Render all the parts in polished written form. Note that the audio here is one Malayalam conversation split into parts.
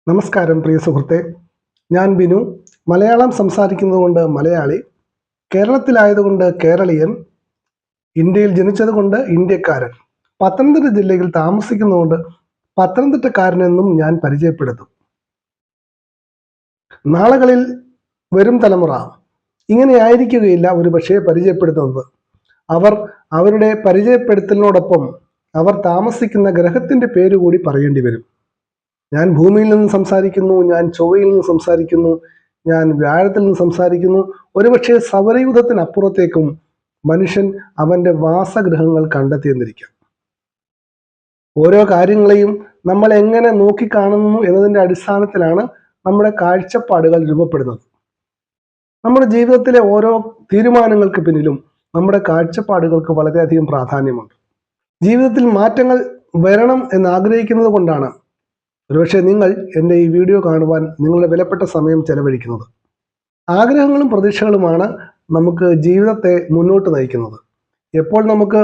നമസ്കാരം പ്രിയ സുഹൃത്തെ, ഞാൻ ബിനു. മലയാളം സംസാരിക്കുന്നതുകൊണ്ട് മലയാളി, കേരളത്തിലായതുകൊണ്ട് കേരളീയൻ, ഇന്ത്യയിൽ ജനിച്ചതുകൊണ്ട് ഇന്ത്യക്കാരൻ, പത്തനംതിട്ട ജില്ലയിൽ താമസിക്കുന്നതുകൊണ്ട് പത്തനംതിട്ടക്കാരനെന്നും ഞാൻ പരിചയപ്പെടുത്തും. നാളുകളിൽ വരും തലമുറ ഇങ്ങനെ ആയിരിക്കുകയില്ല ഒരു പക്ഷേ പരിചയപ്പെടുത്തുന്നത്. അവർ അവരുടെ പരിചയപ്പെടുത്തലിനോടൊപ്പം അവർ താമസിക്കുന്ന ഗ്രഹത്തിൻ്റെ പേര് കൂടി പറയേണ്ടി വരും. ഞാൻ ഭൂമിയിൽ നിന്ന് സംസാരിക്കുന്നു, ഞാൻ ചൊവ്വയിൽ നിന്ന് സംസാരിക്കുന്നു, ഞാൻ വ്യാഴത്തിൽ നിന്ന് സംസാരിക്കുന്നു. ഒരുപക്ഷെ സൗരയൂഥത്തിനപ്പുറത്തേക്കും മനുഷ്യൻ അവൻ്റെ വാസഗ്രഹങ്ങൾ കണ്ടെത്തിയെന്നിരിക്കാം. ഓരോ കാര്യങ്ങളെയും നമ്മൾ എങ്ങനെ നോക്കിക്കാണുന്നു എന്നതിൻ്റെ അടിസ്ഥാനത്തിലാണ് നമ്മുടെ കാഴ്ചപ്പാടുകൾ രൂപപ്പെടുന്നത്. നമ്മുടെ ജീവിതത്തിലെ ഓരോ തീരുമാനങ്ങൾക്ക് പിന്നിലും നമ്മുടെ കാഴ്ചപ്പാടുകൾക്ക് വളരെയധികം പ്രാധാന്യമുണ്ട്. ജീവിതത്തിൽ മാറ്റങ്ങൾ വരണം എന്നാഗ്രഹിക്കുന്നത് കൊണ്ടാണ് ഒരുപക്ഷെ നിങ്ങൾ എൻ്റെ ഈ വീഡിയോ കാണുവാൻ നിങ്ങളുടെ വിലപ്പെട്ട സമയം ചെലവഴിക്കുന്നത്. ആഗ്രഹങ്ങളും പ്രതീക്ഷകളുമാണ് നമുക്ക് ജീവിതത്തെ മുന്നോട്ട് നയിക്കുന്നത്. എപ്പോൾ നമുക്ക്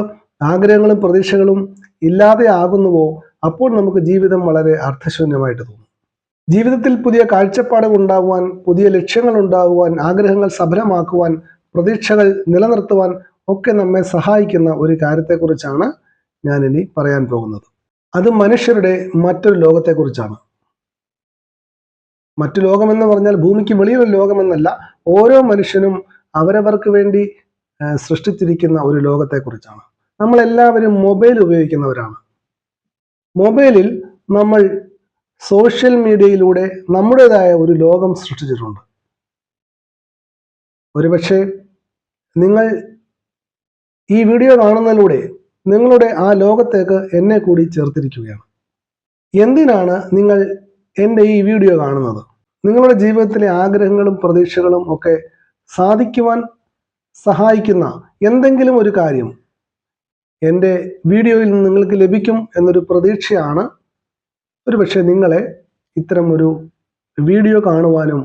ആഗ്രഹങ്ങളും പ്രതീക്ഷകളും ഇല്ലാതെ ആകുന്നുവോ അപ്പോൾ നമുക്ക് ജീവിതം വളരെ അർത്ഥശൂന്യമായിട്ട് തോന്നും. ജീവിതത്തിൽ പുതിയ കാഴ്ചപ്പാടുകൾ ഉണ്ടാകുവാൻ, പുതിയ ലക്ഷ്യങ്ങൾ ഉണ്ടാകുവാൻ, ആഗ്രഹങ്ങൾ സഫലമാക്കുവാൻ, പ്രതീക്ഷകൾ നിലനിർത്തുവാൻ ഒക്കെ നമ്മെ സഹായിക്കുന്ന ഒരു കാര്യത്തെക്കുറിച്ചാണ് ഞാനിനി പറയാൻ പോകുന്നത്. അത് മനുഷ്യരുടെ മറ്റൊരു ലോകത്തെക്കുറിച്ചാണ്. മറ്റു ലോകമെന്ന് പറഞ്ഞാൽ ഭൂമിക്ക് വെളിയിലുള്ള ലോകമെന്നല്ല, ഓരോ മനുഷ്യനും അവരവർക്ക് വേണ്ടി സൃഷ്ടിച്ചിരിക്കുന്ന ഒരു ലോകത്തെക്കുറിച്ചാണ്. നമ്മളെല്ലാവരും മൊബൈൽ ഉപയോഗിക്കുന്നവരാണ്. മൊബൈലിൽ നമ്മൾ സോഷ്യൽ മീഡിയയിലൂടെ നമ്മുടേതായ ഒരു ലോകം സൃഷ്ടിച്ചിട്ടുണ്ട്. ഒരുപക്ഷെ നിങ്ങൾ ഈ വീഡിയോ കാണുന്നതിലൂടെ നിങ്ങളുടെ ആ ലോകത്തേക്ക് എന്നെ കൂടി ചേർത്തിരിക്കുകയാണ്. എന്തിനാണ് നിങ്ങൾ എൻ്റെ ഈ വീഡിയോ കാണുന്നത്? നിങ്ങളുടെ ജീവിതത്തിലെ ആഗ്രഹങ്ങളും പ്രതീക്ഷകളും ഒക്കെ സാധിക്കുവാൻ സഹായിക്കുന്ന എന്തെങ്കിലും ഒരു കാര്യം എൻ്റെ വീഡിയോയിൽ നിന്ന് നിങ്ങൾക്ക് ലഭിക്കും എന്നൊരു പ്രതീക്ഷയാണ് ഒരുപക്ഷെ നിങ്ങളെ ഇത്തരം ഒരു വീഡിയോ കാണുവാനും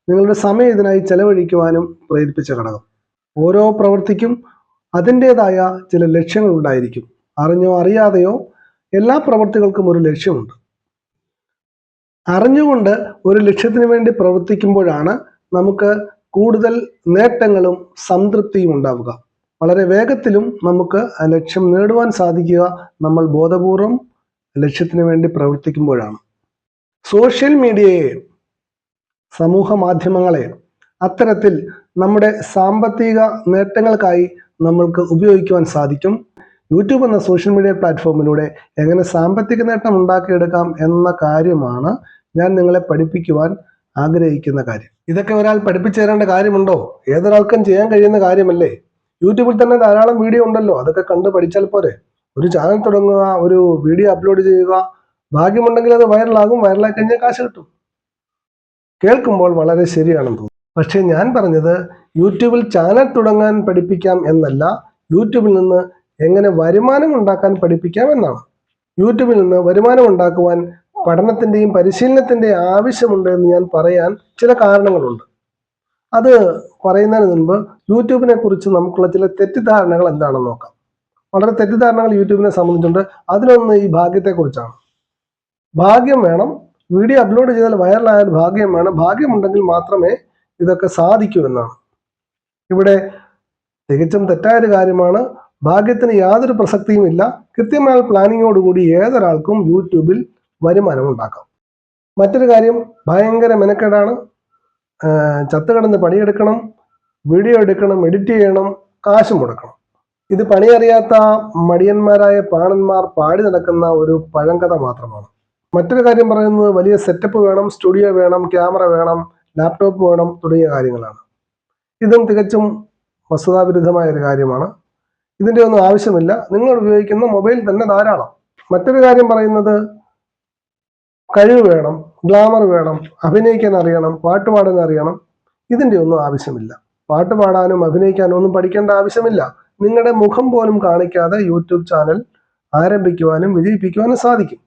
നിങ്ങളുടെ സമയം ഇതിനായി ചെലവഴിക്കുവാനും പ്രേരിപ്പിച്ച ഘടകം. ഓരോ പ്രവൃത്തിക്കും അതിൻ്റേതായ ചില ലക്ഷ്യങ്ങൾ ഉണ്ടായിരിക്കും. അറിഞ്ഞോ അറിയാതെയോ എല്ലാ പ്രവൃത്തികൾക്കും ഒരു ലക്ഷ്യമുണ്ട്. അറിഞ്ഞുകൊണ്ട് ഒരു ലക്ഷ്യത്തിന് വേണ്ടി പ്രവർത്തിക്കുമ്പോഴാണ് നമുക്ക് കൂടുതൽ നേട്ടങ്ങളും സംതൃപ്തിയും ഉണ്ടാവുക. വളരെ വേഗത്തിലും നമുക്ക് ആ ലക്ഷ്യം നേടുവാൻ സാധിക്കുക നമ്മൾ ബോധപൂർവം ലക്ഷ്യത്തിന് വേണ്ടി പ്രവർത്തിക്കുമ്പോഴാണ്. സോഷ്യൽ മീഡിയയെ, സമൂഹ മാധ്യമങ്ങളെ അത്തരത്തിൽ നമ്മുടെ സാമ്പത്തിക നേട്ടങ്ങൾക്കായി നമ്മൾക്ക് ഉപയോഗിക്കുവാൻ സാധിക്കും. യൂട്യൂബ് എന്ന സോഷ്യൽ മീഡിയ പ്ലാറ്റ്ഫോമിലൂടെ എങ്ങനെ സാമ്പത്തിക നേട്ടം ഉണ്ടാക്കിയെടുക്കാം എന്ന കാര്യമാണ് ഞാൻ നിങ്ങളെ പഠിപ്പിക്കുവാൻ ആഗ്രഹിക്കുന്ന കാര്യം. ഇതൊക്കെ ഒരാൾ പഠിപ്പിച്ചു തരേണ്ട കാര്യമുണ്ടോ? ഏതൊരാൾക്കും ചെയ്യാൻ കഴിയുന്ന കാര്യമല്ലേ? യൂട്യൂബിൽ തന്നെ ധാരാളം വീഡിയോ ഉണ്ടല്ലോ, അതൊക്കെ കണ്ട് പഠിച്ചാൽ പോരെ. ഒരു ചാനൽ തുടങ്ങുക, ഒരു വീഡിയോ അപ്ലോഡ് ചെയ്യുക, ഭാഗ്യമുണ്ടെങ്കിൽ അത് വൈറലാകും, വൈറലായി കഴിഞ്ഞാൽ കാശ് കിട്ടും. കേൾക്കുമ്പോൾ വളരെ ശരിയാണെന്ന് തോന്നുന്നു. പക്ഷേ ഞാൻ പറഞ്ഞത് യൂട്യൂബിൽ ചാനൽ തുടങ്ങാൻ പഠിപ്പിക്കാം എന്നല്ല, യൂട്യൂബിൽ നിന്ന് എങ്ങനെ വരുമാനം ഉണ്ടാക്കാൻ പഠിപ്പിക്കാം എന്നാണ്. യൂട്യൂബിൽ നിന്ന് വരുമാനം ഉണ്ടാക്കുവാൻ പഠനത്തിൻ്റെയും പരിശീലനത്തിൻ്റെയും ആവശ്യമുണ്ട് എന്ന് ഞാൻ പറയാൻ ചില കാരണങ്ങളുണ്ട്. അത് പറയുന്നതിന് മുൻപ് യൂട്യൂബിനെ കുറിച്ച് നമുക്കുള്ള ചില തെറ്റിദ്ധാരണകൾ എന്താണെന്ന് നോക്കാം. വളരെ തെറ്റിദ്ധാരണകൾ യൂട്യൂബിനെ സംബന്ധിച്ചുണ്ട്. അതിലൊന്ന് ഈ ഭാഗ്യത്തെക്കുറിച്ചാണ്. ഭാഗ്യം വേണം, വീഡിയോ അപ്ലോഡ് ചെയ്താൽ വൈറലായാൽ ഭാഗ്യം വേണം, ഭാഗ്യമുണ്ടെങ്കിൽ മാത്രമേ ഇതൊക്കെ സാധിക്കൂ എന്നാണ്. ഇവിടെ തികച്ചും തെറ്റായൊരു കാര്യമാണ്. ഭാഗ്യത്തിന് യാതൊരു പ്രസക്തിയും ഇല്ല. കൃത്യമായ പ്ലാനിങ്ങോടുകൂടി ഏതൊരാൾക്കും യൂട്യൂബിൽ വരുമാനം ഉണ്ടാക്കാം. മറ്റൊരു കാര്യം, ഭയങ്കര മെനക്കേടാണ്. ചത്തുകിടന്ന് പണിയെടുക്കണം, വീഡിയോ എടുക്കണം, എഡിറ്റ് ചെയ്യണം, കാശും മുടക്കണം. ഇത് പണിയറിയാത്ത മടിയന്മാരായ പാണന്മാർ പാടി നടക്കുന്ന ഒരു പഴങ്കഥ മാത്രമാണ്. മറ്റൊരു കാര്യം പറയുന്നത് വലിയ സെറ്റപ്പ് വേണം, സ്റ്റുഡിയോ വേണം, ക്യാമറ വേണം, ലാപ്ടോപ്പ് വേണം തുടങ്ങിയ കാര്യങ്ങളാണ്. ഇതും തികച്ചും വസ്തുതാവിരുദ്ധമായ ഒരു കാര്യമാണ്. ഇതിൻ്റെ ഒന്നും ആവശ്യമില്ല. നിങ്ങൾ ഉപയോഗിക്കുന്ന മൊബൈൽ തന്നെ ധാരാളം. മറ്റൊരു കാര്യം പറയുന്നത് കഴിവ് വേണം, ഗ്ലാമർ വേണം, അഭിനയിക്കാൻ അറിയണം, പാട്ട് പാടാൻ അറിയണം. ഇതിൻ്റെ ഒന്നും ആവശ്യമില്ല. പാട്ട് പാടാനും അഭിനയിക്കാനും ഒന്നും പഠിക്കേണ്ട ആവശ്യമില്ല. നിങ്ങളുടെ മുഖം പോലും കാണിക്കാതെ യൂട്യൂബ് ചാനൽ ആരംഭിക്കുവാനും വിജയിപ്പിക്കുവാനും സാധിക്കും.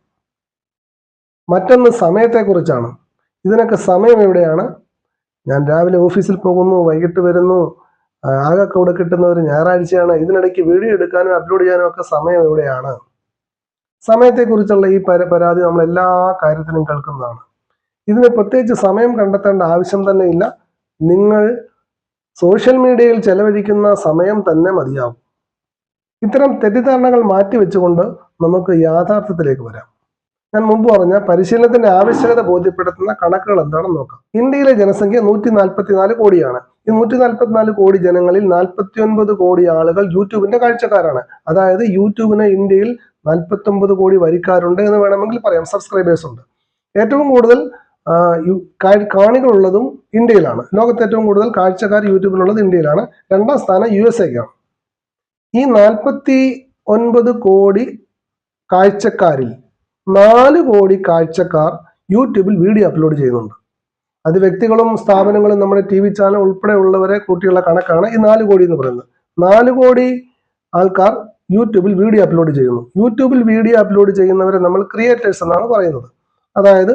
മറ്റൊന്ന് സമയത്തെക്കുറിച്ചാണ്. ഇതിനൊക്കെ സമയം എവിടെയാണ്? ഞാൻ രാവിലെ ഓഫീസിൽ പോകുന്നു, വൈകിട്ട് വരുന്നു, ആകെ കൂടെ കിട്ടുന്ന ഒരു ഞായറാഴ്ചയാണ്. ഇതിനിടയ്ക്ക് വീഡിയോ എടുക്കാനും അപ്ലോഡ് ചെയ്യാനും ഒക്കെ സമയം എവിടെയാണ്? സമയത്തെക്കുറിച്ചുള്ള ഈ പരാതി നമ്മൾ എല്ലാ കാര്യത്തിനും കേൾക്കുന്നതാണ്. ഇതിന് പ്രത്യേകിച്ച് സമയം കണ്ടെത്തേണ്ട ആവശ്യം തന്നെ ഇല്ല. നിങ്ങൾ സോഷ്യൽ മീഡിയയിൽ ചെലവഴിക്കുന്ന സമയം തന്നെ മതിയാവും. ഇത്തരം തെറ്റിദ്ധാരണകൾ മാറ്റിവെച്ചുകൊണ്ട് നമുക്ക് യാഥാർത്ഥ്യത്തിലേക്ക് വരാം. ഞാൻ മുമ്പ് പറഞ്ഞ പരിശീലനത്തിന്റെ ആവശ്യകത ബോധ്യപ്പെടുത്തുന്ന കണക്കുകൾ എന്താണെന്ന് നോക്കാം. ഇന്ത്യയിലെ ജനസംഖ്യ 144 കോടിയാണ്. ഈ 144 കോടി ജനങ്ങളിൽ 49 കോടി ആളുകൾ യൂട്യൂബിന്റെ കാഴ്ചക്കാരാണ്. അതായത് യൂട്യൂബിന് ഇന്ത്യയിൽ 49 കോടി വരിക്കാരുണ്ട് എന്ന് വേണമെങ്കിൽ പറയാം, സബ്സ്ക്രൈബേഴ്സ് ഉണ്ട്. ഏറ്റവും കൂടുതൽ കാണികളുള്ളതും ഇന്ത്യയിലാണ്. ലോകത്ത് ഏറ്റവും കൂടുതൽ കാഴ്ചക്കാർ യൂട്യൂബിനുള്ളത് ഇന്ത്യയിലാണ്. രണ്ടാം സ്ഥാനം USA-ക്കാണ്. ഈ 49 കോടി കാഴ്ചക്കാരിൽ 4 കോടി കാഴ്ചക്കാർ യൂട്യൂബിൽ വീഡിയോ അപ്ലോഡ് ചെയ്യുന്നുണ്ട്. അത് വ്യക്തികളും സ്ഥാപനങ്ങളും നമ്മുടെ TV ചാനൽ ഉൾപ്പെടെയുള്ളവരെ കൂട്ടിയുള്ള കണക്കാണ് ഈ 4 കോടി എന്ന് പറയുന്നത്. 4 കോടി ആൾക്കാർ യൂട്യൂബിൽ വീഡിയോ അപ്ലോഡ് ചെയ്യുന്നു. യൂട്യൂബിൽ വീഡിയോ അപ്ലോഡ് ചെയ്യുന്നവരെ നമ്മൾ ക്രിയേറ്റേഴ്സ് എന്നാണ് പറയുന്നത്. അതായത്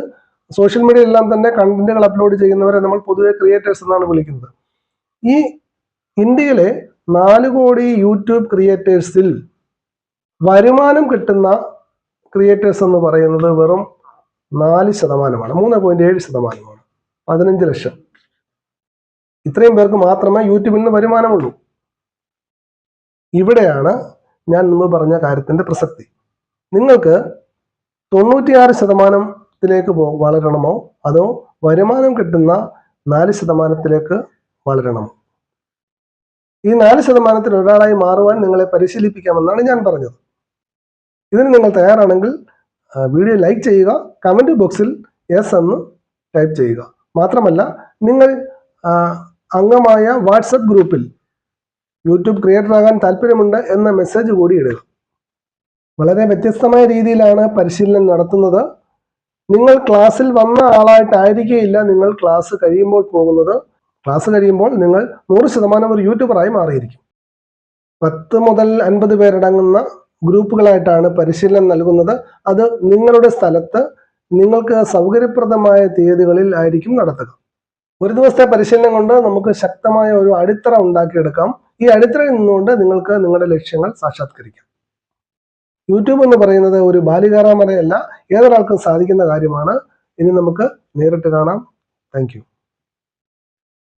സോഷ്യൽ മീഡിയയിലെല്ലാം തന്നെ കണ്ടന്റുകൾ അപ്ലോഡ് ചെയ്യുന്നവരെ നമ്മൾ പൊതുവെ ക്രിയേറ്റേഴ്സ് എന്നാണ് വിളിക്കുന്നത്. ഈ ഇന്ത്യയിലെ 4 കോടി യൂട്യൂബ് ക്രിയേറ്റേഴ്സിൽ വരുമാനം കിട്ടുന്ന ക്രിയേറ്റേഴ്സ് എന്ന് പറയുന്നത് വെറും 4%, 3.7%, 15 ലക്ഷം. ഇത്രയും പേർക്ക് മാത്രമേ യൂട്യൂബിൽ നിന്ന് വരുമാനമുള്ളൂ. ഇവിടെയാണ് ഞാൻ മുമ്പ് പറഞ്ഞ കാര്യത്തിന്റെ പ്രസക്തി. നിങ്ങൾക്ക് 96%-ത്തിലേക്ക് വളരണമോ അതോ വരുമാനം കിട്ടുന്ന 4%-ത്തിലേക്ക് വളരണമോ? ഈ 4%-ത്തിൽ ഒരാളായി മാറുവാൻ നിങ്ങളെ പരിശീലിപ്പിക്കാമെന്നാണ് ഞാൻ പറഞ്ഞത്. ഇതിന് നിങ്ങൾ തയ്യാറാണെങ്കിൽ വീഡിയോ ലൈക്ക് ചെയ്യുക, കമന്റ് ബോക്സിൽ യെസ് എന്ന് ടൈപ്പ് ചെയ്യുക. മാത്രമല്ല, നിങ്ങൾ അംഗമായ വാട്സപ്പ് ഗ്രൂപ്പിൽ യൂട്യൂബ് ക്രിയേറ്റർ ആകാൻ താല്പര്യമുണ്ട് എന്ന മെസ്സേജ് കൂടി ഇടുക. വളരെ വ്യത്യസ്തമായ രീതിയിലാണ് പരിശീലനം നടത്തുന്നത്. നിങ്ങൾ ക്ലാസ്സിൽ വന്ന ആളായിട്ടായിരിക്കുകയില്ല നിങ്ങൾ ക്ലാസ് കഴിയുമ്പോൾ പോകുന്നത്. ക്ലാസ് കഴിയുമ്പോൾ നിങ്ങൾ 100% ഒരു യൂട്യൂബറായി മാറിയിരിക്കും. 10 മുതൽ 50 പേരടങ്ങുന്ന ഗ്രൂപ്പുകളായിട്ടാണ് പരിശീലനം നൽകുന്നത്. അത് നിങ്ങളുടെ സ്ഥലത്ത് നിങ്ങൾക്ക് സൗകര്യപ്രദമായ തീയതികളിൽ ആയിരിക്കും നടത്തുക. ഒരു ദിവസത്തെ പരിശീലനം കൊണ്ട് നമുക്ക് ശക്തമായ ഒരു അടിത്തറ ഉണ്ടാക്കിയെടുക്കാം. ഈ അടിത്തറയിൽ നിന്നുകൊണ്ട് നിങ്ങൾക്ക് നിങ്ങളുടെ ലക്ഷ്യങ്ങൾ സാക്ഷാത്കരിക്കാം. യൂട്യൂബ് എന്ന് പറയുന്നത് ഒരു ബാലികാറാമറയല്ല, ഏതൊരാൾക്കും സാധിക്കുന്ന കാര്യമാണ്. ഇനി നമുക്ക് നേരിട്ട് കാണാം. Thank you.